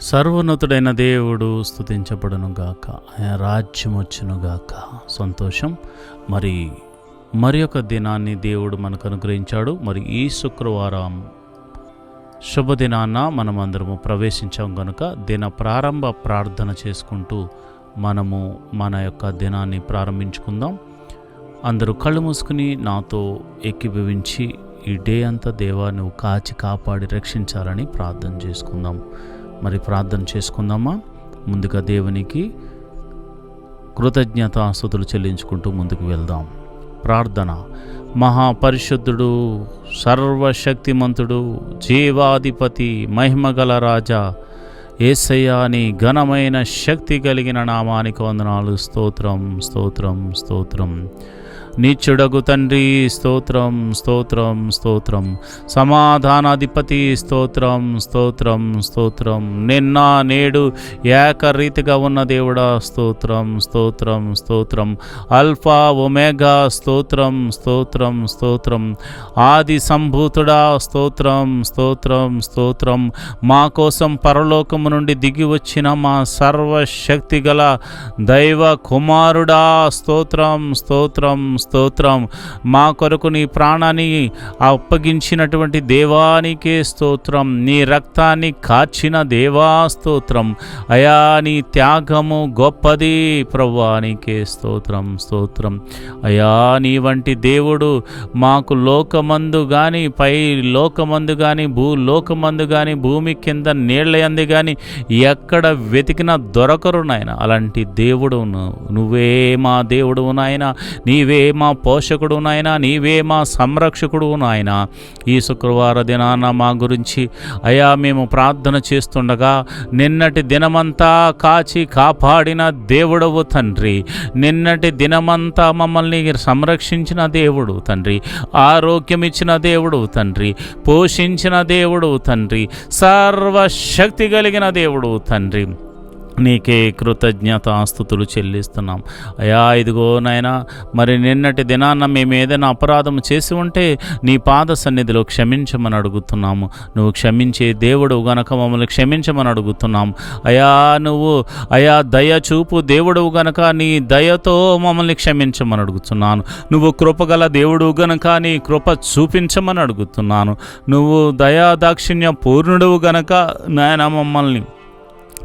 సర్వోన్నతుడైన దేవుడు స్తుతించబడునుగాక. ఆయన రాజ్యం వచ్చునుగాక. సంతోషం. మరి ఒక దినాన్ని దేవుడు మనకు అనుగ్రహించాడు. మరి ఈ శుక్రవారం శుభదినాన్న మనమందరము ప్రవేశించాం కనుక దిన ప్రారంభ ప్రార్థన చేసుకుంటూ మనము మన యొక్క దినాన్ని ప్రారంభించుకుందాం. అందరూ కళ్ళు మూసుకుని నాతో ఏకీభవించి ఈ డే అంతా దేవా నువ్వు కాచి కాపాడి రక్షించాలని ప్రార్థన చేసుకుందాం. మరి ప్రార్థన చేసుకుందామా? ముందుగా దేవునికి కృతజ్ఞతాస్తుతులు చెల్లించుకుంటూ ముందుకు వెళ్దాం. ప్రార్థన. మహాపరిశుద్ధుడు, సర్వశక్తిమంతుడు, జీవాధిపతి, మహిమగల రాజా యేసయ్యా, నీ ఘనమైన శక్తి కలిగిన నామానికి వందనాలు. స్తోత్రం స్తోత్రం స్తోత్రం. నీచుడగు తండ్రి స్తోత్రం స్తోత్రం స్తోత్రం. సమాధానాధిపతి స్తోత్రం స్తోత్రం స్తోత్రం. నిన్న నేడు ఏకరీతిగా ఉన్న దేవుడా స్తోత్రం స్తోత్రం స్తోత్రం. అల్ఫా ఒమేగా స్తోత్రం స్తోత్రం స్తోత్రం. ఆది సంభూతుడా స్తోత్రం స్తోత్రం స్తోత్రం. మా కోసం పరలోకము నుండి దిగి వచ్చిన మా సర్వశక్తి గల దైవ కుమారుడా స్తోత్రం స్తోత్రం స్తోత్రం. మా కొరకు నీ ప్రాణాన్ని అప్పగించినటువంటి దేవానికే స్తోత్రం. నీ రక్తాన్ని కార్చిన దేవా స్తోత్రం. అయా, నీ త్యాగము గొప్పది ప్రభువా, నీకే స్తోత్రం స్తోత్రం. అయా, నీ వంటి దేవుడు మాకు లోకమందు కానీ, పై లోకమందు కానీ, భూలోకమందు కానీ, భూమి కింద నీళ్ళయందు కానీ ఎక్కడ వెతికినా దొరకరు నాయన. అలాంటి దేవుడు నువ్వే మా దేవుడు నాయన. నీవే మా పోషకుడు నాయన. నీవే మా సంరక్షకుడు నాయన. ఈ శుక్రవార దినాన మా గురించి అయా మేము ప్రార్థన చేస్తుండగా నిన్నటి దినమంతా కాచి కాపాడిన దేవుడవు తండ్రి. నిన్నటి దినమంతా మమ్మల్ని సంరక్షించిన దేవుడు తండ్రి. ఆరోగ్యం ఇచ్చిన దేవుడు తండ్రి. పోషించిన దేవుడు తండ్రి. సర్వశక్తి కలిగిన దేవుడు తండ్రి. నీకే కృతజ్ఞతాస్తుతులు చెల్లిస్తున్నాం. అయా, ఇదిగో నాయనా, మరి నిన్నటి దినాన్న మేము ఏదైనా అపరాధం చేసి ఉంటే నీ పాద సన్నిధిలో క్షమించమని అడుగుతున్నాము. నువ్వు క్షమించే దేవుడు గనక మమ్మల్ని క్షమించమని అడుగుతున్నాం. అయా దయ చూపు దేవుడు గనక నీ దయతో మమ్మల్ని క్షమించమని అడుగుతున్నాను. నువ్వు కృపగల దేవుడు గనక నీ కృప చూపించమని అడుగుతున్నాను. నువ్వు దయా దాక్షిణ్య పూర్ణుడు గనక నాయన మమ్మల్ని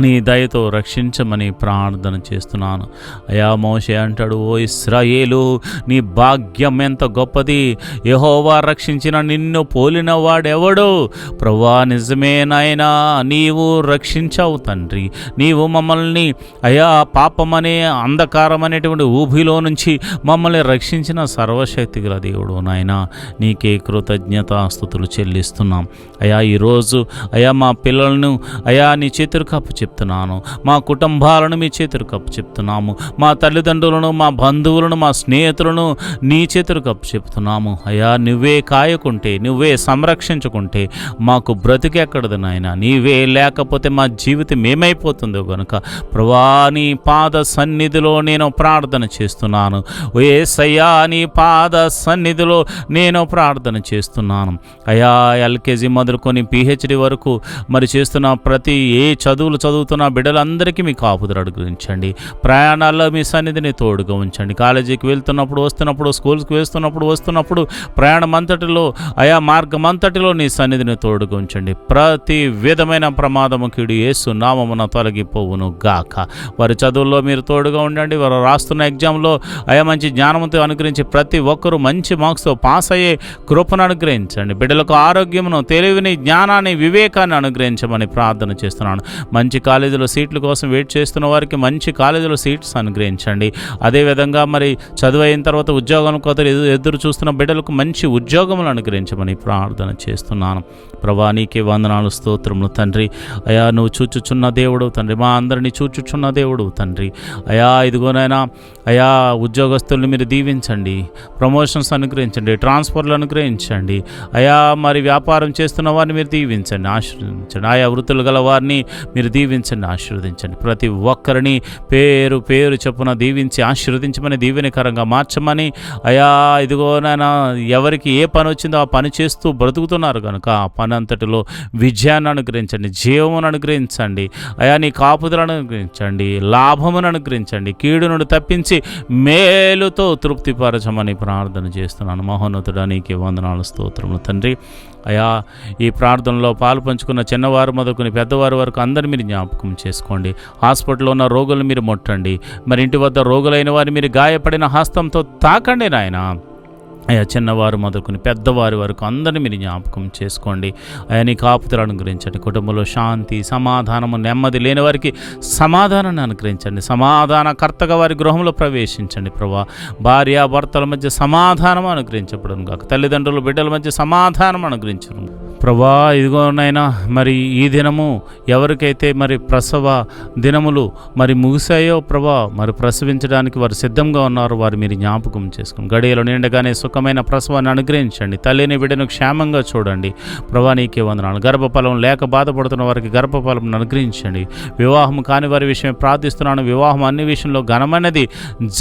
నీ దయతో రక్షించమని ప్రార్థన చేస్తున్నాను. అయా, మోషే అంటాడు, ఓ ఇశ్రాయేలు, నీ భాగ్యం ఎంత గొప్పది. యెహోవా రక్షించిన నిన్ను పోలిన వాడెవడు? ప్రభువా, నిజమే నాయనా, నీవు రక్షించావు తండ్రి. నీవు మమ్మల్ని అయా పాపమనే అంధకారం అనేటువంటి ఊబిలో నుంచి మమ్మల్ని రక్షించిన సర్వశక్తి గల దేవుడు నాయనా. నీకే కృతజ్ఞతాస్తుతులు చెల్లిస్తున్నాం. అయా, ఈరోజు అయా మా పిల్లలను అయా నీ చేతులకు అప్పు చెప్తున్నాను. మా కుటుంబాలను మీ చేతులకు అప్పు చెప్తున్నాము. మా తల్లిదండ్రులను, మా బంధువులను, మా స్నేహితులను నీ చేతులకు అప్పు చెప్తున్నాము. అయ్యా, నువ్వే కాయకుంటే, నువ్వే సంరక్షించుకుంటే మాకు బ్రతికెక్కడదు నాయన. నీవే లేకపోతే మా జీవితం ఏమైపోతుందో గనుక ప్రభువా, నీ పాద సన్నిధిలో నేను ప్రార్థన చేస్తున్నాను. యేసయ్యా, నీ పాద సన్నిధిలో నేను ప్రార్థన చేస్తున్నాను. అయ్యా, ఎల్కేజీ మొదలుకొని పిహెచ్డి వరకు మరి చేస్తున్న ప్రతి చదువులు చదువుతున్న బిడ్డలందరికీ మీ కాపుదలు అనుగ్రహించండి. ప్రయాణాల్లో మీ సన్నిధిని తోడుగా ఉంచండి. కాలేజీకి వెళ్తున్నప్పుడు, వస్తున్నప్పుడు, స్కూల్స్కి వస్తున్నప్పుడు ప్రయాణం అంతటిలో ఆయా మార్గం అంతటిలో నీ సన్నిధిని తోడుగా ఉంచండి. ప్రతి విధమైన ప్రమాదము కీడు యేసు నామమున తొలగిపోవును గాక. వారి చదువుల్లో మీరు తోడుగా ఉండండి. వారు రాస్తున్న ఎగ్జామ్లో ఆయా మంచి జ్ఞానంతో అనుగ్రహించి ప్రతి ఒక్కరూ మంచి మార్క్స్తో పాస్ అయ్యే కృపను అనుగ్రహించండి. బిడ్డలకు ఆరోగ్యమును, తెలివిని, జ్ఞానాన్ని, వివేకాన్ని అనుగ్రహించమని ప్రార్థన చేస్తున్నాను. మంచి కాలేజీలో సీట్ల కోసం వెయిట్ చేస్తున్న వారికి మంచి కాలేజీలో సీట్స్ అనుగ్రహించండి. అదేవిధంగా మరి చదువు అయిన తర్వాత ఉద్యోగం కోసం ఎదురు చూస్తున్న బిడ్డలకు మంచి ఉద్యోగములు అనుగ్రహించమని ప్రార్థన చేస్తున్నాను. ప్రభా, నీకే వందనాలు, స్తోత్రములు తండ్రి. అయా, నువ్వు చూచుచున్న దేవుడు తండ్రి. మా అందరినీ చూచుచున్న దేవుడు తండ్రి. అయా, ఇదిగోనైనా అయా ఉద్యోగస్తుల్ని మీరు దీవించండి. ప్రమోషన్స్ అనుగ్రహించండి. ట్రాన్స్ఫర్లు అనుగ్రహించండి. అయా, మరి వ్యాపారం చేస్తున్న వారిని మీరు దీవించండి, ఆశీర్వదించండి. ఆయా వృత్తులు గల వారిని మీరు దీవించండి. దీవించండి, ఆశీర్వదించండి. ప్రతి ఒక్కరిని పేరు పేరు చొప్పున దీవించి ఆశీర్వదించమని, దీవెనకరంగా మార్చమని. అయా ఇదిగో నాయన, ఎవరికి ఏ పని వచ్చిందో ఆ పని చేస్తూ బ్రతుకుతున్నారు కనుక ఆ పని అంతటిలో విజయాన్ని అనుగ్రహించండి, జీవమును అనుగ్రహించండి. అయా నీ కాపుదలను అనుగ్రహించండి, లాభమును అనుగ్రహించండి, కీడు నుండి తప్పించి మేలుతో తృప్తిపరచమని ప్రార్థన చేస్తున్నాను. మహోన్నతుడా నీకే వందనాలు, స్తోత్రములు తండ్రి. అయా ఈ ప్రార్థనలో పాలు పంచుకున్న చిన్నవారు మొదలుకొని పెద్దవారి వరకు అందరినీ మీరు జ్ఞాపకం చేసుకోండి. హాస్పిటల్లో ఉన్న రోగులను మీరు ముట్టండి. మరి ఇంటి వద్ద రోగులైన వారిని మీరు గాయపడిన హస్తంతో తాకండి నాయన. అయా చిన్నవారు మొదలుకొని పెద్దవారి వరకు అందరినీ మీరు జ్ఞాపకం చేసుకోండి. అయా నీ కాపుదలను అనుగ్రహించండి. కుటుంబంలో శాంతి, సమాధానము, నెమ్మది లేని వారికి సమాధానాన్ని అనుగ్రహించండి. సమాధానకర్తగా వారి గృహంలో ప్రవేశించండి ప్రభా. భార్య భర్తల మధ్య సమాధానం అనుగ్రహించబడును గాక. తల్లిదండ్రుల బిడ్డల మధ్య సమాధానం అనుగ్రహించను ప్రభా. ఇదిగోనైనా మరి ఈ దినము ఎవరికైతే మరి ప్రసవ దినములు మరి ముగిసాయో ప్రభా, మరి ప్రసవించడానికి వారు సిద్ధంగా ఉన్నారు, వారు మీరు జ్ఞాపకం చేసుకుని గడియలు నిండగానే సుఖమైన ప్రసవాన్ని అనుగ్రహించండి. తల్లిని బిడ్డను క్షేమంగా చూడండి ప్రభా. నీకే వందనాలు. గర్భఫలం లేక బాధపడుతున్న వారికి గర్భఫలం అనుగ్రహించండి. వివాహం కాని వారి విషయం ప్రార్థిస్తున్నాను. వివాహం అన్ని విషయంలో ఘనమైనది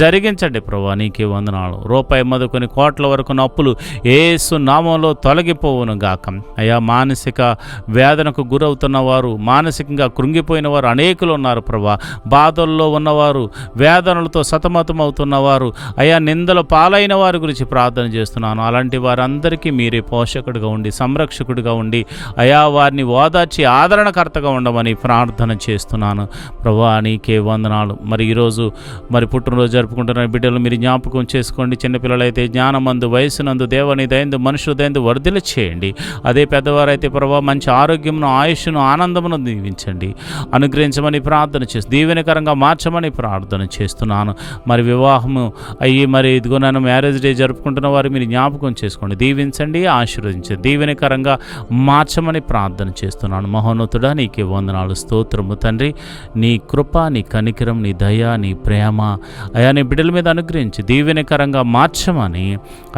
జరిగించండి ప్రభా. నీకే వందనాలు. రూపాయి మొదలుకొని కోట్ల వరకు అప్పులు యేసు నామంలో తొలగిపోవును గాక. అయ్యా మానసిక వేదనకు గురవుతున్న వారు, మానసికంగా కృంగిపోయిన వారు అనేకులు ఉన్నారు ప్రభా. బాధల్లో ఉన్నవారు, వేదనలతో సతమతం అవుతున్నవారు, అయా నిందల పాలైన వారి గురించి ప్రార్థన చేస్తున్నాను. అలాంటి వారందరికీ మీరే పోషకుడిగా ఉండి, సంరక్షకుడిగా ఉండి, అయా వారిని ఓదార్చి ఆదరణకర్తగా ఉండమని ప్రార్థన చేస్తున్నాను ప్రభా. నీకే వందనాలు. మరి ఈరోజు మరి పుట్టినరోజు జరుపుకుంటున్న బిడ్డలు మీరు జ్ఞాపకం చేసుకోండి. చిన్నపిల్లలైతే జ్ఞానమందు, వయసునందు, దేవుని దయందు, మనుషుల దయందు వర్ధిల్ల చేయండి. అదే పెద్దవారైతే ప్రభా మంచి ఆరోగ్యమును, ఆయుష్ను, ఆనందమును దీవించండి, అనుగ్రహించమని ప్రార్థన చేస్తూ దీవెనకరంగా మార్చమని ప్రార్థన చేస్తున్నాను. మరి వివాహము అయ్యి మరి ఇదిగో నన్ను మ్యారేజ్ డే జరుపుకుంటున్న వారు మీరు జ్ఞాపకం చేసుకోండి, దీవించండి, ఆశీర్వదించండి, దీవెనకరంగా మార్చమని ప్రార్థన చేస్తున్నాను. మహోన్నతుడా నీకే వందనాలు, స్తోత్రము తండ్రి. నీ కృప, నీ కనికరం, నీ దయ, నీ ప్రేమ అయా నీ బిడ్డల మీద అనుగ్రహించి దీవెనకరంగా మార్చమని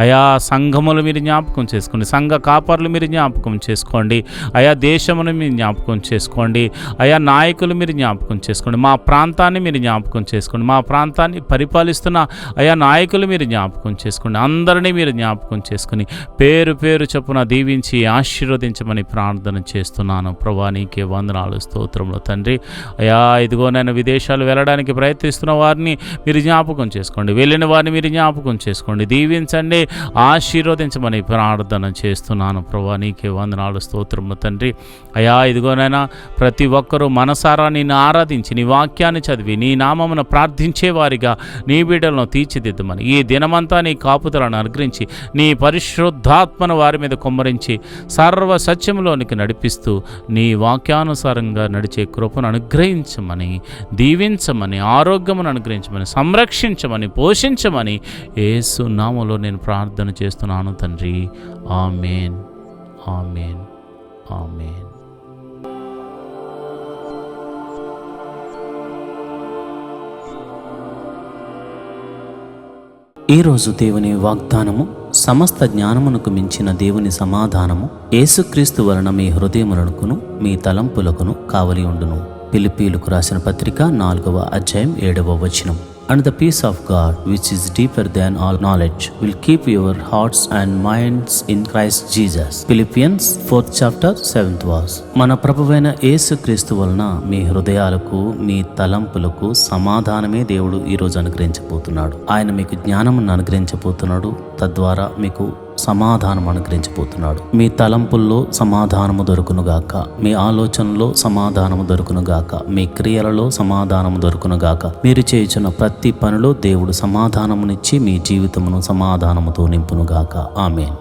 అయా సంఘములు మీరు జ్ఞాపకం చేసుకోండి, సంఘ కాపర్లు మీరు జ్ఞాపకం చేసుకోండి, అయా దేశమును మీరు జ్ఞాపకం చేసుకోండి, అయా నాయకులు మీరు జ్ఞాపకం చేసుకోండి, మా ప్రాంతాన్ని మీరు జ్ఞాపకం చేసుకోండి, మా ప్రాంతాన్ని పరిపాలిస్తున్న అయా నాయకులు మీరు జ్ఞాపకం చేసుకోండి, అందరినీ మీరు జ్ఞాపకం చేసుకుని పేరు పేరు చొప్పున దీవించి ఆశీర్వదించమని ప్రార్థన చేస్తున్నాను ప్రభా. నీకే వందనాలు, స్తోత్రములు తండ్రి. అయా ఇదిగో నేను విదేశాలు వెళ్ళడానికి ప్రయత్నిస్తున్న వారిని మీరు జ్ఞాపకం చేసుకోండి, వెళ్ళిన వారిని మీరు జ్ఞాపకం చేసుకోండి, దీవించండి, ఆశీర్వదించమని ప్రార్థన చేస్తున్నాను ప్రభా. నీకే వందనాలు, స్తోత్రములు తండ్రి. అయా ఇదిగోనైనా ప్రతి ఒక్కరూ మనసారా నిన్ను ఆరాధించి, నీ వాక్యాన్ని చదివి, నీ నామమును ప్రార్థించే వారిగా నీ బిడ్డలను తీర్చిదిద్దమని, ఈ దినమంతా నీ కాపుదలను అనుగ్రహించి, నీ పరిశుద్ధాత్మను వారి మీద కుమ్మరించి సర్వ సత్యములోనికి నడిపిస్తూ నీ వాక్యానుసారంగా నడిచే కృపను అనుగ్రహించమని, దీవించమని, ఆరోగ్యమును అనుగ్రహించమని, సంరక్షించమని, పోషించమని యేసు నామములో నేను ప్రార్థన చేస్తున్నాను తండ్రి. ఆమేన్, ఆమేన్, ఆమేన్. ఈరోజు దేవుని వాగ్దానము, సమస్త జ్ఞానమునకు మించిన దేవుని సమాధానము యేసుక్రీస్తు వలన మీ హృదయములకును మీ తలంపులకును కావలి ఉండును. ఫిలిప్పీయులకు రాసిన పత్రిక 4వ అధ్యాయం 7వ వచనం. And the peace of God, which is deeper than all knowledge, will keep your hearts and minds in Christ Jesus. Philippians 4th chapter 7th verse. మన ప్రభువైన యేసుక్రీస్తు వలన మీ హృదయాలకు, మీ తలంపులకు సమాధానమే దేవుడు ఈరోజు అనుగ్రహించబోతున్నాడు. ఆయన మీకు జ్ఞానమును అనుగ్రహించబోతున్నాడు, తద్వారా మీకు సమాధానం అనుగ్రహించబోతున్నాడు. మీ తలంపుల్లో సమాధానము దొరుకునుగాక, మీ ఆలోచనలో సమాధానము దొరుకునుగాక, మీ క్రియలలో సమాధానము దొరుకునుగాక. మీరు చేయుచున్న ప్రతి పనిలో దేవుడు సమాధానమునిచ్చి మీ జీవితమును సమాధానముతో నింపునుగాక. ఆమేన్.